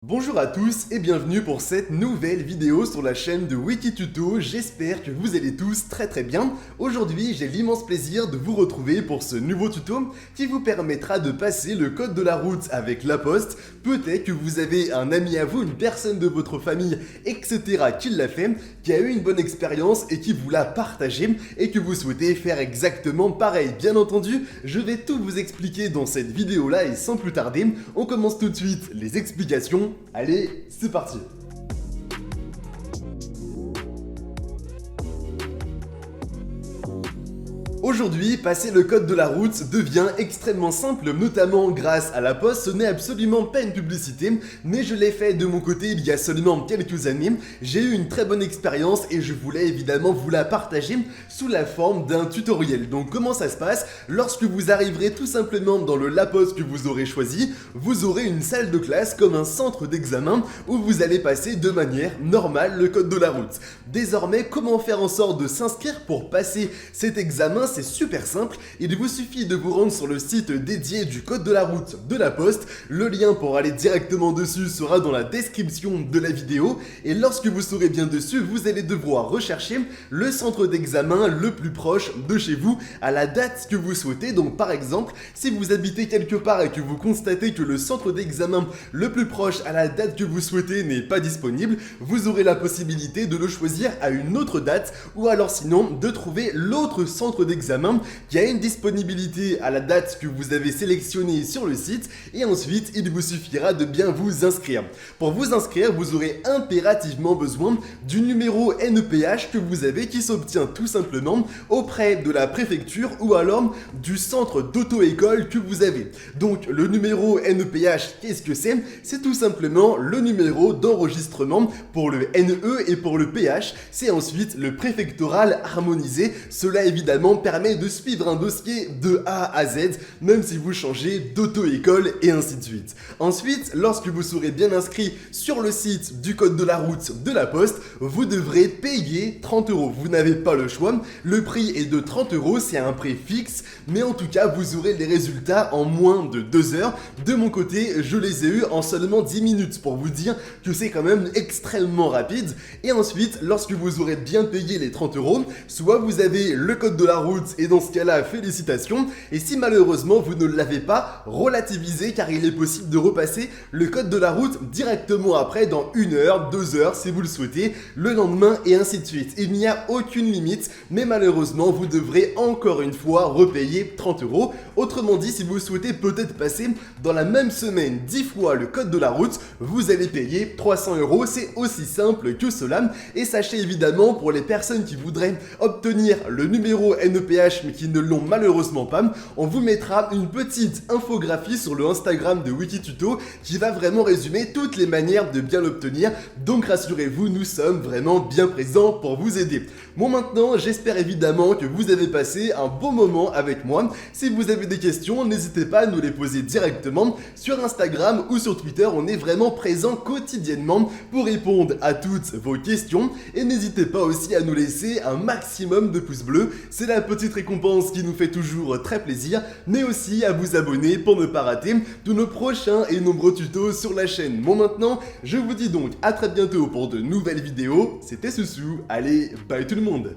Bonjour à tous et bienvenue pour cette nouvelle vidéo sur la chaîne de Wikituto, j'espère que vous allez tous très bien. Aujourd'hui j'ai l'immense plaisir de vous retrouver pour ce nouveau tuto qui vous permettra de passer le code de la route avec la poste. Peut-être que vous avez un ami à vous, une personne de votre famille, etc. qui l'a fait, qui a eu une bonne expérience et qui vous l'a partagé et que vous souhaitez faire exactement pareil. Bien entendu, je vais tout vous expliquer dans cette vidéo là et sans plus tarder, on commence tout de suite les explications. Allez, c'est parti! Aujourd'hui, passer le code de la route devient extrêmement simple, notamment grâce à la poste. Ce n'est absolument pas une publicité, mais je l'ai fait de mon côté il y a seulement quelques années. J'ai eu une très bonne expérience et je voulais évidemment vous la partager sous la forme d'un tutoriel. Donc comment ça se passe? Lorsque vous arriverez tout simplement dans le La Poste que vous aurez choisi, vous aurez une salle de classe comme un centre d'examen où vous allez passer de manière normale le code de la route. Désormais, comment faire en sorte de s'inscrire pour passer cet examen? C'est super simple, il vous suffit de vous rendre sur le site dédié du code de la route de la poste. Le lien pour aller directement dessus sera dans la description de la vidéo et lorsque vous serez bien dessus, vous allez devoir rechercher le centre d'examen le plus proche de chez vous à la date que vous souhaitez. Donc par exemple, si vous habitez quelque part et que vous constatez que le centre d'examen le plus proche à la date que vous souhaitez n'est pas disponible, vous aurez la possibilité de le choisir à une autre date ou alors sinon de trouver l'autre centre d'examen qui a une disponibilité à la date que vous avez sélectionnée sur le site et ensuite il vous suffira de bien vous inscrire. Pour vous inscrire, vous aurez impérativement besoin du numéro NEPH que vous avez qui s'obtient tout simplement auprès de la préfecture ou alors du centre d'auto-école que vous avez. Donc le numéro NEPH, qu'est-ce que c'est? C'est tout simplement le numéro d'enregistrement pour le NE et pour le PH. C'est ensuite le préfectoral harmonisé. Cela évidemment permet de suivre un dossier de A à Z, même si vous changez d'auto-école et ainsi de suite. Ensuite, lorsque vous serez bien inscrit sur le site du code de la route de la poste, vous devrez payer 30 €. Vous n'avez pas le choix, le prix est de 30 €, c'est un prix fixe, mais en tout cas, vous aurez les résultats en moins de 2 heures. De mon côté, je les ai eus en seulement 10 minutes pour vous dire que c'est quand même extrêmement rapide. Et ensuite, lorsque vous aurez bien payé les 30 €, soit vous avez le code de la route et dans ce cas-là, félicitations. Et si malheureusement vous ne l'avez pas, relativisez car il est possible de repasser le code de la route directement après dans 1 heure, 2 heures si vous le souhaitez, le lendemain et ainsi de suite. Il n'y a aucune limite, mais malheureusement vous devrez encore une fois repayer 30 €. Autrement dit, si vous souhaitez peut-être passer dans la même semaine 10 fois le code de la route, vous allez payer 300 €. C'est aussi simple que cela. Et sachez évidemment pour les personnes qui voudraient obtenir le numéro NEPH mais qui ne l'ont malheureusement pas, on vous mettra une petite infographie sur le Instagram de Wikituto qui va vraiment résumer toutes les manières de bien l'obtenir. Donc rassurez-vous, nous sommes vraiment bien présents pour vous aider. Bon, maintenant, j'espère évidemment que vous avez passé un bon moment avec moi. Si vous avez des questions, n'hésitez pas à nous les poser directement sur Instagram ou sur Twitter. On est vraiment présent quotidiennement pour répondre à toutes vos questions. Et n'hésitez pas aussi à nous laisser un maximum de pouces bleus. C'est la petite récompense qui nous fait toujours très plaisir, mais aussi à vous abonner pour ne pas rater tous nos prochains et nombreux tutos sur la chaîne. Bon, maintenant, je vous dis donc à très bientôt pour de nouvelles vidéos. C'était Soussou, allez, bye tout le monde!